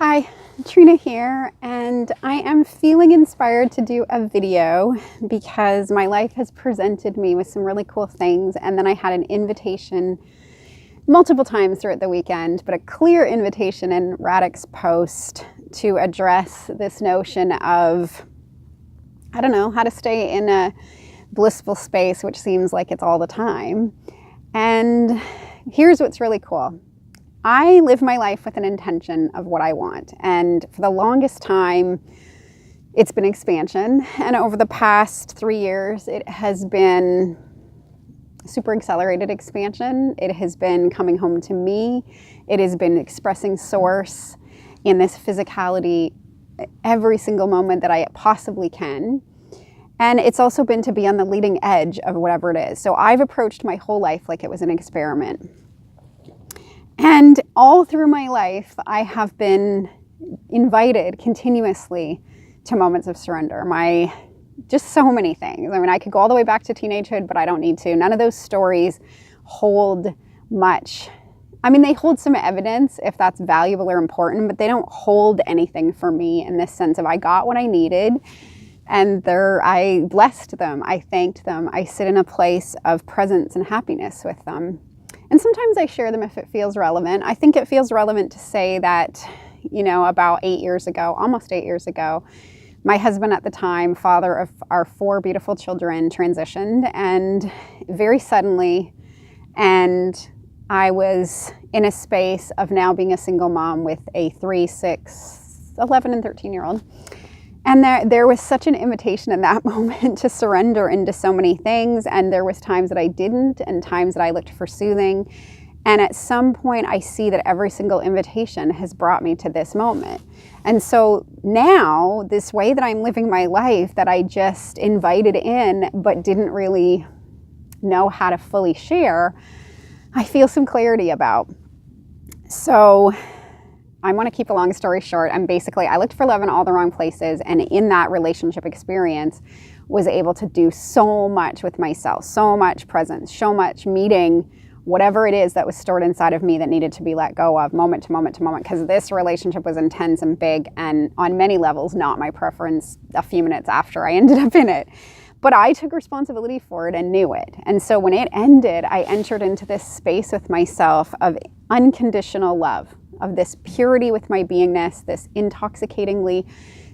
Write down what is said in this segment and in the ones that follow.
Hi, Trina here, and I am feeling inspired to do a video because my life has presented me with some really cool things, and then I had an invitation multiple times throughout the weekend, but a clear invitation in Radek's post to address this notion of, I don't know, how to stay in a blissful space, which seems like it's all the time. And here's what's really cool. I live my life with an intention of what I want. And for the longest time, it's been expansion. And over the past 3 years, it has been super accelerated expansion. It has been coming home to me. It has been expressing source in this physicality every single moment that I possibly can. And it's also been to be on the leading edge of whatever it is. So I've approached my whole life like it was an experiment. And all through my life, I have been invited continuously to moments of surrender. Just so many things. I mean, I could go all the way back to teenagehood, but I don't need to. None of those stories hold much. I mean, they hold some evidence if that's valuable or important, but they don't hold anything for me in this sense of I got what I needed and I blessed them. I thanked them. I sit in a place of presence and happiness with them. And sometimes I share them if it feels relevant. I think it feels relevant to say that, about 8 years ago, almost 8 years ago, my husband at the time, father of our 4 beautiful children, transitioned, and very suddenly. And I was in a space of now being a single mom with a 3, 6, 11, and 13-year-old. And there was such an invitation in that moment to surrender into so many things. And there was times that I didn't and times that I looked for soothing. And at some point I see that every single invitation has brought me to this moment. And so now this way that I'm living my life that I just invited in but didn't really know how to fully share, I feel some clarity about. So I want to keep a long story short. I looked for love in all the wrong places, and in that relationship experience was able to do so much with myself, so much presence, so much meeting whatever it is that was stored inside of me that needed to be let go of moment to moment to moment, because this relationship was intense and big and on many levels not my preference a few minutes after I ended up in it. But I took responsibility for it and knew it. And so when it ended, I entered into this space with myself of unconditional love, of this purity with my beingness, this intoxicatingly,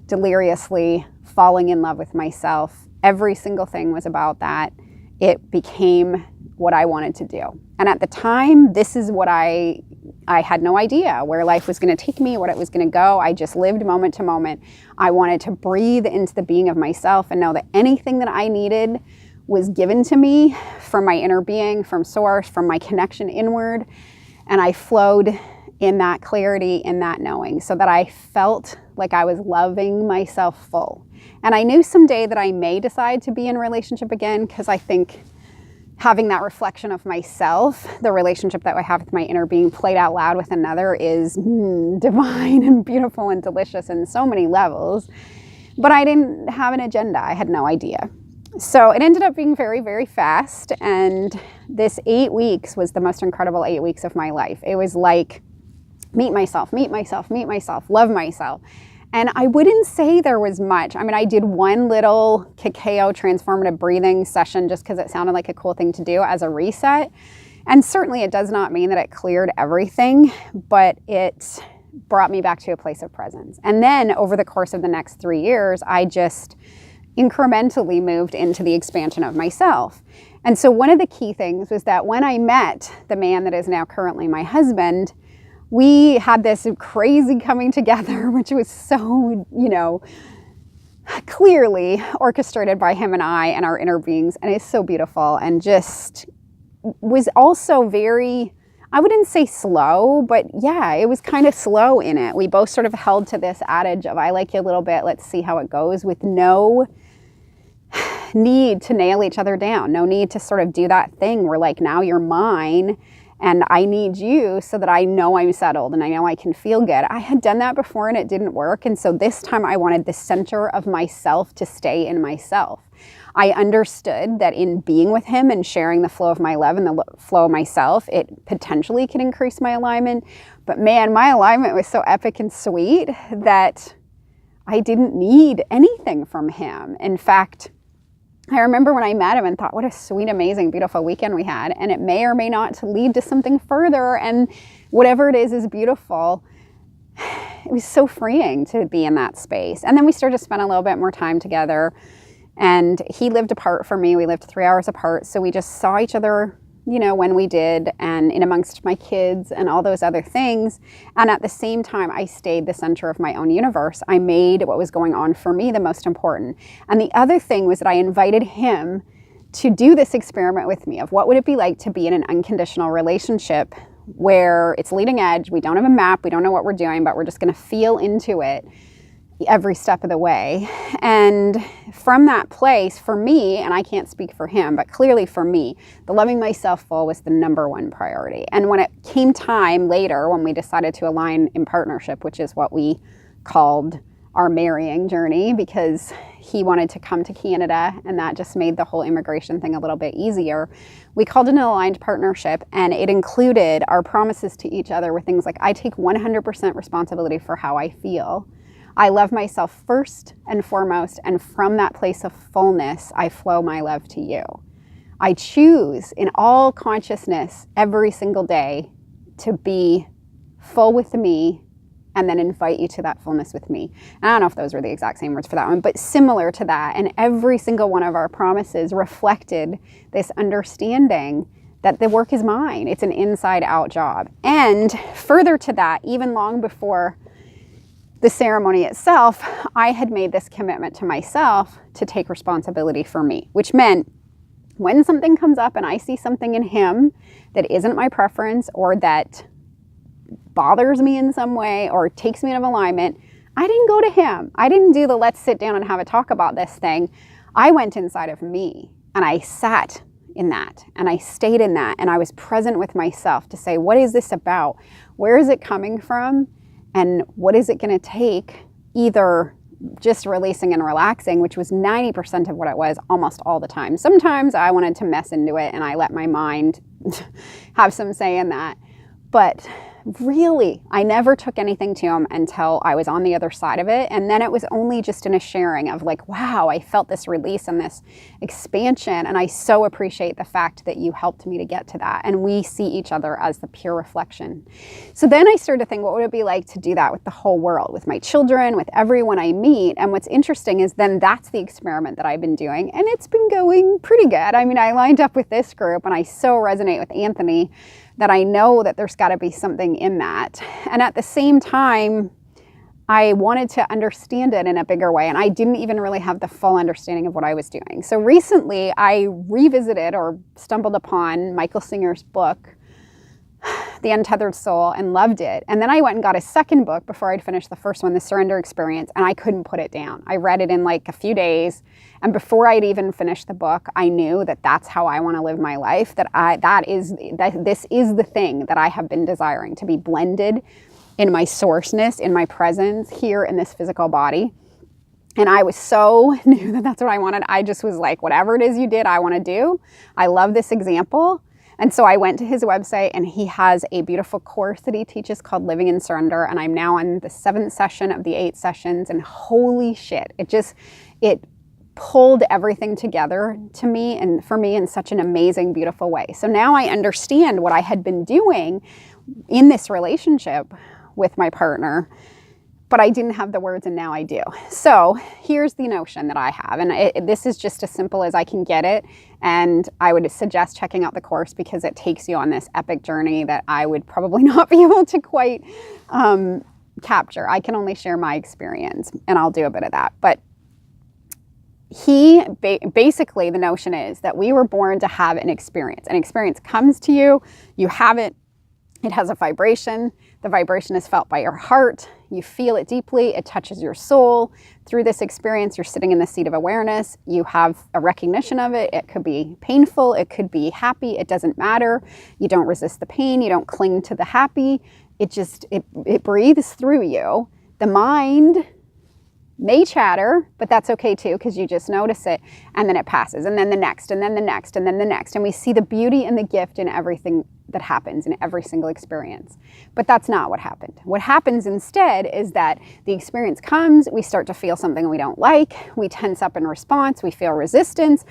deliriously falling in love with myself. Every single thing was about that. It became what I wanted to do. And at the time, this is what I had no idea where life was going to take me, what it was going to go. I just lived moment to moment. I wanted to breathe into the being of myself and know that anything that I needed was given to me from my inner being, from source, from my connection inward. And I flowed in that clarity, in that knowing, so that I felt like I was loving myself full. And I knew someday that I may decide to be in a relationship again, because I think having that reflection of myself, the relationship that I have with my inner being played out loud with another is divine and beautiful and delicious in so many levels. But I didn't have an agenda. I had no idea. So it ended up being very, very fast. And this 8 weeks was the most incredible 8 weeks of my life. It was like, meet myself, love myself. And I wouldn't say there was much. I mean, I did one little cacao transformative breathing session just because it sounded like a cool thing to do as a reset. And certainly it does not mean that it cleared everything, but it brought me back to a place of presence. And then over the course of the next 3 years, I just incrementally moved into the expansion of myself. And so one of the key things was that when I met the man that is now currently my husband, we had this crazy coming together, which was so, clearly orchestrated by him and I and our inner beings. And it's so beautiful and just was also very, I wouldn't say slow, but yeah, it was kind of slow in it. We both sort of held to this adage of I like you a little bit, let's see how it goes, with no need to nail each other down, no need to sort of do that thing where like now you're mine and I need you so that I know I'm settled and I know I can feel good. I had done that before and it didn't work. And so this time I wanted the center of myself to stay in myself. I understood that in being with him and sharing the flow of my love and the flow of myself, it potentially can increase my alignment. But man, my alignment was so epic and sweet that I didn't need anything from him. In fact, I remember when I met him and thought, what a sweet, amazing, beautiful weekend we had. And it may or may not lead to something further. And whatever it is beautiful. It was so freeing to be in that space. And then we started to spend a little bit more time together. And he lived apart from me. We lived 3 hours apart. So we just saw each other, when we did, and in amongst my kids and all those other things. And at the same time, I stayed the center of my own universe. I made what was going on for me the most important. And the other thing was that I invited him to do this experiment with me of what would it be like to be in an unconditional relationship where it's leading edge. We don't have a map. We don't know what we're doing, but we're just going to feel into it every step of the way. And from that place, for me, and I can't speak for him, but clearly for me, the loving myself full was the number one priority. And when it came time later, when we decided to align in partnership, which is what we called our marrying journey, because he wanted to come to Canada and that just made the whole immigration thing a little bit easier. We called it an aligned partnership, and it included our promises to each other with things like, I take 100% responsibility for how I feel. I love myself first and foremost, and from that place of fullness, I flow my love to you. I choose in all consciousness every single day to be full with me and then invite you to that fullness with me. And I don't know if those were the exact same words for that one, but similar to that. And every single one of our promises reflected this understanding that the work is mine. It's an inside out job. And further to that, even long before the ceremony itself, I had made this commitment to myself to take responsibility for me, which meant when something comes up and I see something in him that isn't my preference or that bothers me in some way or takes me out of alignment, I didn't go to him. I didn't do the let's sit down and have a talk about this thing. I went inside of me and I sat in that and I stayed in that and I was present with myself to say, what is this about? Where is it coming from? And what is it going to take? Either just releasing and relaxing, which was 90% of what it was almost all the time. Sometimes I wanted to mess into it and I let my mind have some say in that. But really, I never took anything to him until I was on the other side of it. And then it was only just in a sharing of like, wow, I felt this release and this expansion. And I so appreciate the fact that you helped me to get to that. And we see each other as the pure reflection. So then I started to think, what would it be like to do that with the whole world, with my children, with everyone I meet? And what's interesting is then that's the experiment that I've been doing. And it's been going pretty good. I mean, I lined up with this group and I so resonate with Anthony that I know that there's got to be something in that. And at the same time, I wanted to understand it in a bigger way. And I didn't even really have the full understanding of what I was doing. So recently I revisited or stumbled upon Michael Singer's book, The Untethered Soul, and loved it. And then I went and got a second book before I'd finished the first one, The Surrender Experience, and I couldn't put it down. I read it in like a few days. And before I'd even finished the book, I knew that that's how I want to live my life, that this is the thing that I have been desiring, to be blended in my sourceness, in my presence here in this physical body. And I was so knew that that's what I wanted. I just was like, whatever it is you did, I want to do. I love this example. And so I went to his website and he has a beautiful course that he teaches called Living in Surrender. And I'm now on the 7th session of the 8 sessions, and holy shit, it pulled everything together to me and for me in such an amazing, beautiful way. So now I understand what I had been doing in this relationship with my partner, but I didn't have the words, and now I do. So here's the notion that I have, and this is just as simple as I can get it, and I would suggest checking out the course because it takes you on this epic journey that I would probably not be able to quite capture. I can only share my experience, and I'll do a bit of that. But basically the notion is that we were born to have an experience. An experience comes to you, you have it, it has a vibration. The vibration is felt by your heart. You feel it deeply. It touches your soul. Through this experience, you're sitting in the seat of awareness. You have a recognition of it. It could be painful. It could be happy. It doesn't matter. You don't resist the pain. You don't cling to the happy. It breathes through you. The mind may chatter, but that's okay too, because you just notice it, and then it passes, and then the next, and then the next, and then the next. And we see the beauty and the gift in everything that happens in every single experience. But that's not what happened. What happens instead is that the experience comes, we start to feel something we don't like, we tense up in response, we feel resistance,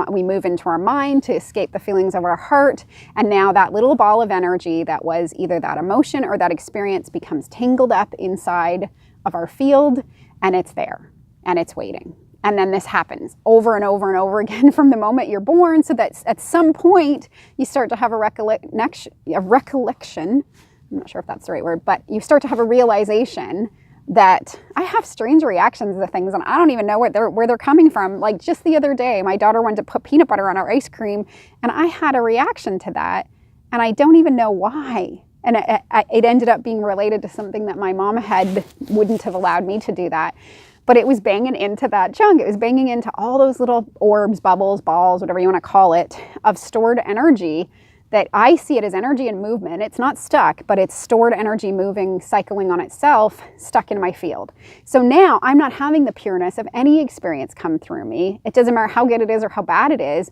we move into our mind to escape the feelings of our heart, and now that little ball of energy that was either that emotion or that experience becomes tangled up inside of our field, and it's there, and it's waiting. And then this happens over and over and over again from the moment you're born, so that at some point you start to have a recollection, I'm not sure if that's the right word, but you start to have a realization that I have strange reactions to things, and I don't even know where they're coming from. Like just the other day, my daughter wanted to put peanut butter on our ice cream, and I had a reaction to that, and I don't even know why. And it ended up being related to something that my mom wouldn't have allowed me to do that. But it was banging into that junk. It was banging into all those little orbs, bubbles, balls, whatever you want to call it, of stored energy that I see it as energy and movement. It's not stuck, but it's stored energy moving, cycling on itself, stuck in my field. So now I'm not having the pureness of any experience come through me. It doesn't matter how good it is or how bad it is.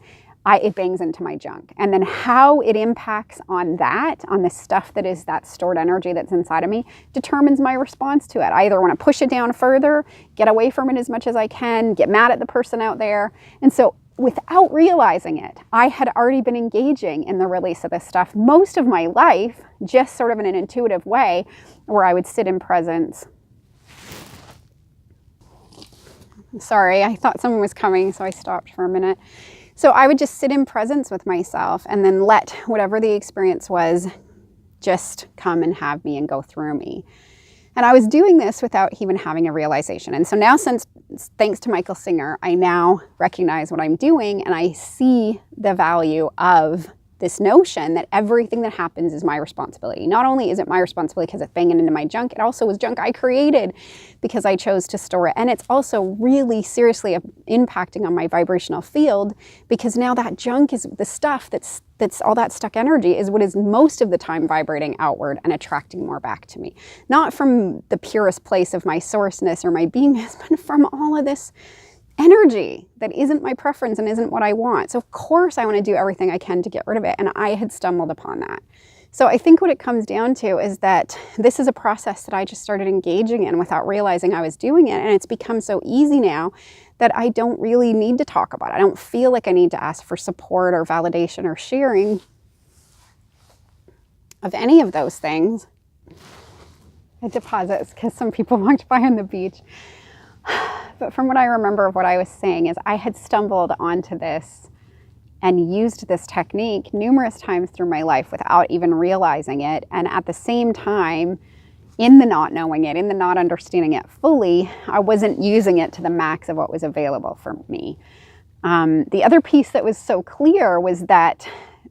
It bangs into my junk. And then how it impacts on the stuff that is that stored energy that's inside of me, determines my response to it. I either want to push it down further, get away from it as much as I can, get mad at the person out there. And so without realizing it, I had already been engaging in the release of this stuff most of my life, just sort of in an intuitive way, where I would sit in presence. Sorry, I thought someone was coming, so I stopped for a minute. So I would just sit in presence with myself and then let whatever the experience was just come and have me and go through me. And I was doing this without even having a realization. And so now, thanks to Michael Singer, I now recognize what I'm doing, and I see the value of this notion that everything that happens is my responsibility. Not only is it my responsibility because it's banging into my junk, it also was junk I created because I chose to store it. And it's also really seriously impacting on my vibrational field, because now that junk is the stuff that's all that stuck energy is what is most of the time vibrating outward and attracting more back to me. Not from the purest place of my sourceness or my beingness, but from all of this energy that isn't my preference and isn't what I want. So of course I want to do everything I can to get rid of it. And I had stumbled upon that. So I think what it comes down to is that this is a process that I just started engaging in without realizing I was doing it. And it's become so easy now that I don't really need to talk about it. I don't feel like I need to ask for support or validation or sharing of any of those things. I deposits because some people walked by on the beach. But from what I remember of what I was saying is I had stumbled onto this and used this technique numerous times through my life without even realizing it. And at the same time, in the not knowing it, in the not understanding it fully, I wasn't using it to the max of what was available for me. The other piece that was so clear was that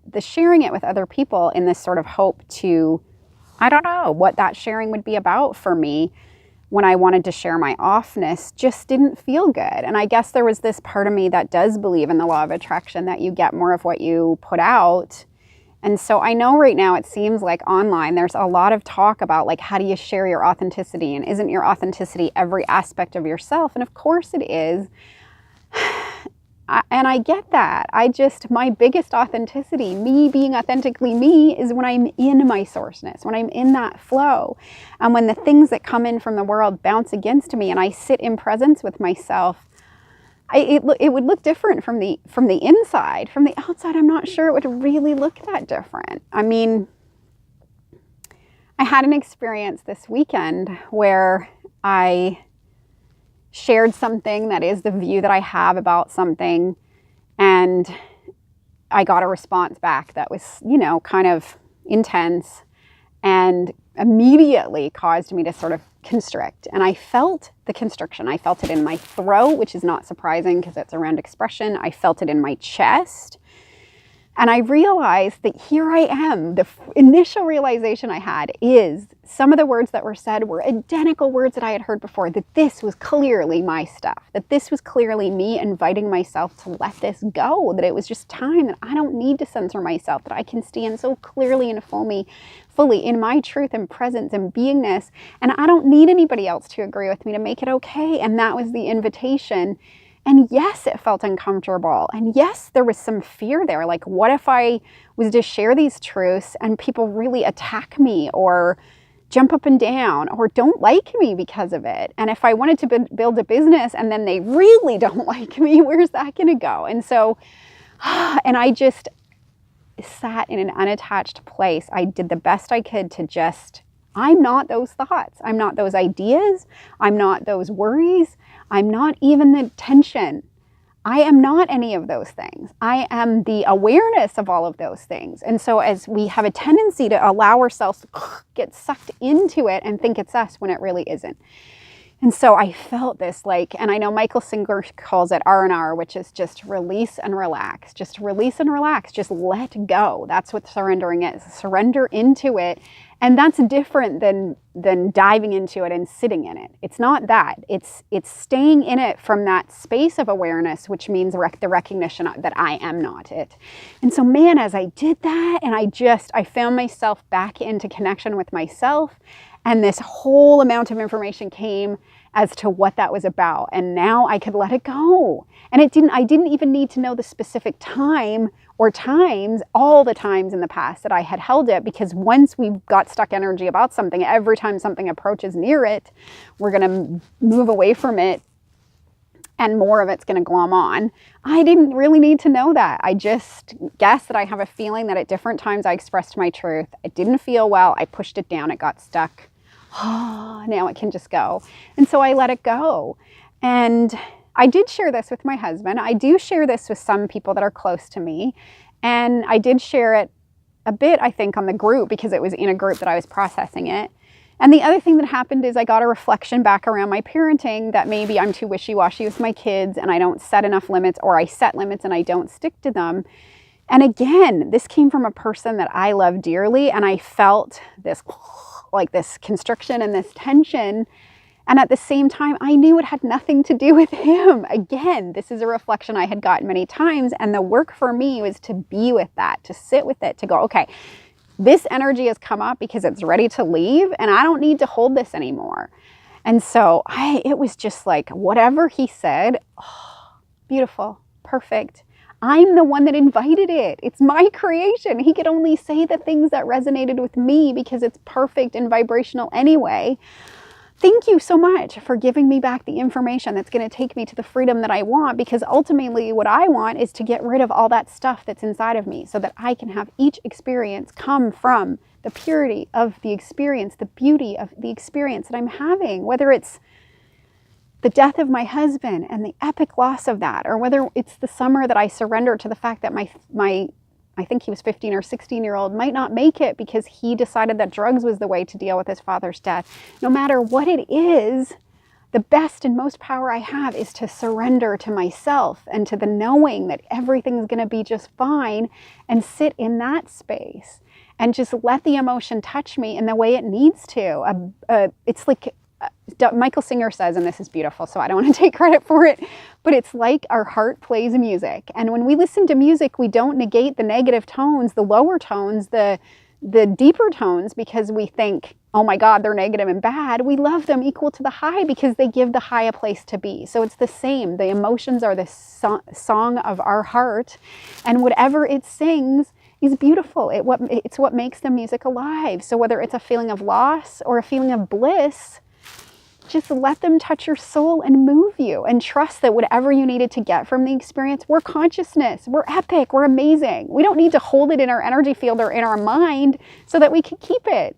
the sharing it with other people in this sort of hope to, I don't know what that sharing would be about for me, when I wanted to share my offness, just didn't feel good. And I guess there was this part of me that does believe in the law of attraction, that you get more of what you put out. And so I know right now it seems like online there's a lot of talk about like, how do you share your authenticity? And isn't your authenticity every aspect of yourself? And of course it is. And I get that. My biggest authenticity, me being authentically me, is when I'm in my sourceness, when I'm in that flow. And when the things that come in from the world bounce against me and I sit in presence with myself, it would look different from the inside. From the outside, I'm not sure it would really look that different. I mean, I had an experience this weekend where I shared something that is the view that I have about something, and I got a response back that was, kind of intense and immediately caused me to sort of constrict. And I felt the constriction. I felt it in my throat, which is not surprising because it's around expression. I felt it in my chest. And I realized that here I am. The initial realization I had is some of the words that were said were identical words that I had heard before, that this was clearly my stuff, that this was clearly me inviting myself to let this go, that it was just time, that I don't need to censor myself, that I can stand so clearly and fully in my truth and presence and beingness, and I don't need anybody else to agree with me to make it okay. And that was the invitation. And yes, it felt uncomfortable. And yes, there was some fear there. Like, what if I was to share these truths and people really attack me or jump up and down or don't like me because of it? And if I wanted to build a business and then they really don't like me, where's that going to go? And so, and I just sat in an unattached place. I did the best I could to just, I'm not those thoughts. I'm not those ideas. I'm not those worries. I'm not even the tension. I am not any of those things. I am the awareness of all of those things. And so as we have a tendency to allow ourselves to get sucked into it and think it's us when it really isn't. And so I felt this and I know Michael Singer calls it R&R, which is just release and relax. Just release and relax. Just let go. That's what surrendering is. Surrender into it. And that's different than diving into it and sitting in it. It's not that. It's staying in it from that space of awareness, which means the recognition that I am not it. And so, man, as I did that, and I found myself back into connection with myself, and this whole amount of information came as to what that was about. And now I could let it go. And I didn't even need to know the specific time or times, all the times in the past that I had held it, because once we've got stuck energy about something, every time something approaches near it, we're going to move away from it and more of it's going to glom on. I didn't really need to know that. I just guessed that I have a feeling that at different times I expressed my truth. It didn't feel well. I pushed it down. It got stuck. Now it can just go. And so I let it go. And I did share this with my husband. I do share this with some people that are close to me. And I did share it a bit, I think, on the group because it was in a group that I was processing it. And the other thing that happened is I got a reflection back around my parenting that maybe I'm too wishy-washy with my kids and I don't set enough limits, or I set limits and I don't stick to them. And again, this came from a person that I love dearly, and I felt this constriction and this tension. And at the same time, I knew it had nothing to do with him. Again, this is a reflection I had gotten many times. And the work for me was to be with that, to sit with it, to go, okay, this energy has come up because it's ready to leave and I don't need to hold this anymore. And so it was just like, whatever he said, beautiful, perfect. I'm the one that invited it. It's my creation. He could only say the things that resonated with me because it's perfect and vibrational anyway. Thank you so much for giving me back the information that's going to take me to the freedom that I want, because ultimately what I want is to get rid of all that stuff that's inside of me so that I can have each experience come from the purity of the experience, the beauty of the experience that I'm having, whether it's the death of my husband and the epic loss of that, or whether it's the summer that I surrendered to the fact that my I think he was 15 or 16-year-old might not make it because he decided that drugs was the way to deal with his father's death. No matter what it is, the best and most power I have is to surrender to myself and to the knowing that everything's going to be just fine, and sit in that space and just let the emotion touch me in the way it needs to. It's like Michael Singer says, and this is beautiful, so I don't want to take credit for it, but it's like our heart plays music. And when we listen to music, we don't negate the negative tones, the lower tones, the deeper tones, because we think, oh my God, they're negative and bad. We love them equal to the high because they give the high a place to be. So it's the same. The emotions are the song of our heart, and whatever it sings is beautiful. It's what makes the music alive. So whether it's a feeling of loss or a feeling of bliss, just let them touch your soul and move you, and trust that whatever you needed to get from the experience, we're consciousness, we're epic, we're amazing. We don't need to hold it in our energy field or in our mind so that we can keep it.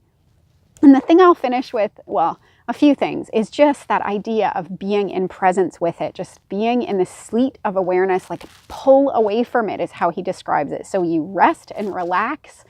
And the thing I'll finish with, well, a few things, is just that idea of being in presence with it, just being in the sleet of awareness, like pull away from it is how he describes it. So you rest and relax,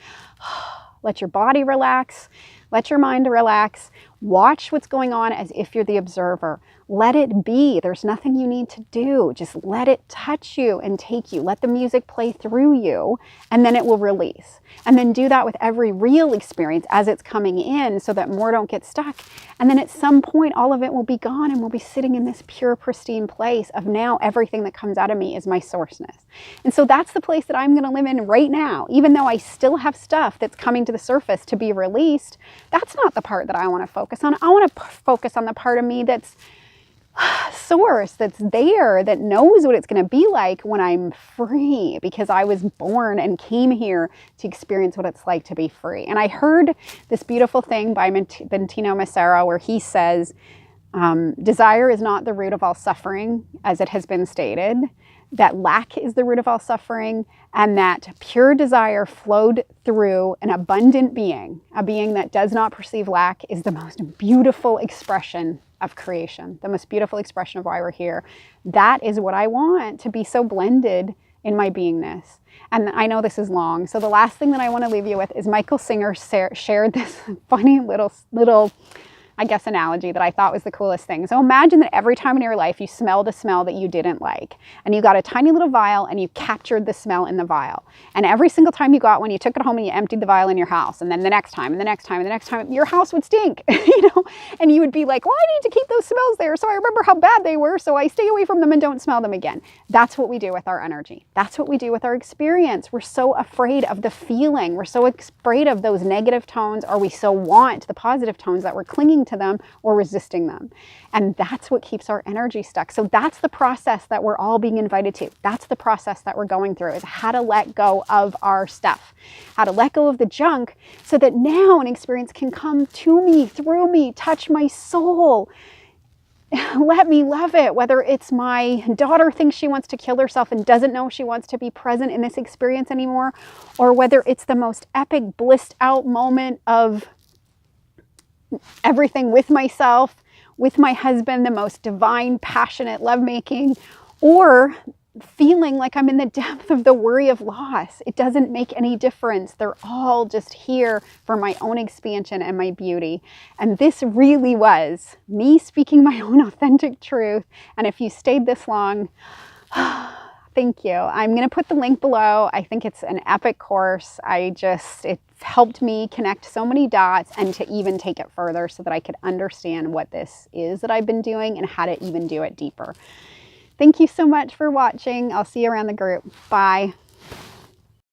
let your body relax, let your mind relax. Watch what's going on as if you're the observer. Let it be. There's nothing you need to do. Just let it touch you and take you. Let the music play through you, and then it will release. And then do that with every real experience as it's coming in so that more don't get stuck. And then at some point, all of it will be gone, and we'll be sitting in this pure, pristine place of now everything that comes out of me is my sourceness. And so that's the place that I'm going to live in right now. Even though I still have stuff that's coming to the surface to be released, that's not the part that I want to focus on. I want to focus on the part of me that's source, that's there, that knows what it's going to be like when I'm free, because I was born and came here to experience what it's like to be free. And I heard this beautiful thing by Bentinho Massaro where he says, desire is not the root of all suffering, as it has been stated, that lack is the root of all suffering, and that pure desire flowed through an abundant being, a being that does not perceive lack, is the most beautiful expression of creation, the most beautiful expression of why we're here. That is what I want, to be so blended in my beingness. And I know this is long, so the last thing that I want to leave you with is Michael Singer shared this funny little I guess, analogy that I thought was the coolest thing. So imagine that every time in your life you smelled a smell that you didn't like, and you got a tiny little vial and you captured the smell in the vial. And every single time you got one, you took it home and you emptied the vial in your house. And then the next time and the next time and the next time, your house would stink, and you would be like, well, I need to keep those smells there so I remember how bad they were, so I stay away from them and don't smell them again. That's what we do with our energy. That's what we do with our experience. We're so afraid of the feeling. We're so afraid of those negative tones, or we so want the positive tones that we're clinging to them or resisting them. And that's what keeps our energy stuck. So that's the process that we're all being invited to. That's the process that we're going through, is how to let go of our stuff, how to let go of the junk, so that now an experience can come to me, through me, touch my soul. Let me love it. Whether it's my daughter thinks she wants to kill herself and doesn't know she wants to be present in this experience anymore, or whether it's the most epic blissed out moment of everything with myself, with my husband, the most divine, passionate lovemaking, or feeling like I'm in the depth of the worry of loss. It doesn't make any difference. They're all just here for my own expansion and my beauty. And this really was me speaking my own authentic truth. And if you stayed this long, thank you. I'm going to put the link below. I think it's an epic course. It's helped me connect so many dots and to even take it further so that I could understand what this is that I've been doing and how to even do it deeper. Thank you so much for watching. I'll see you around the group. Bye.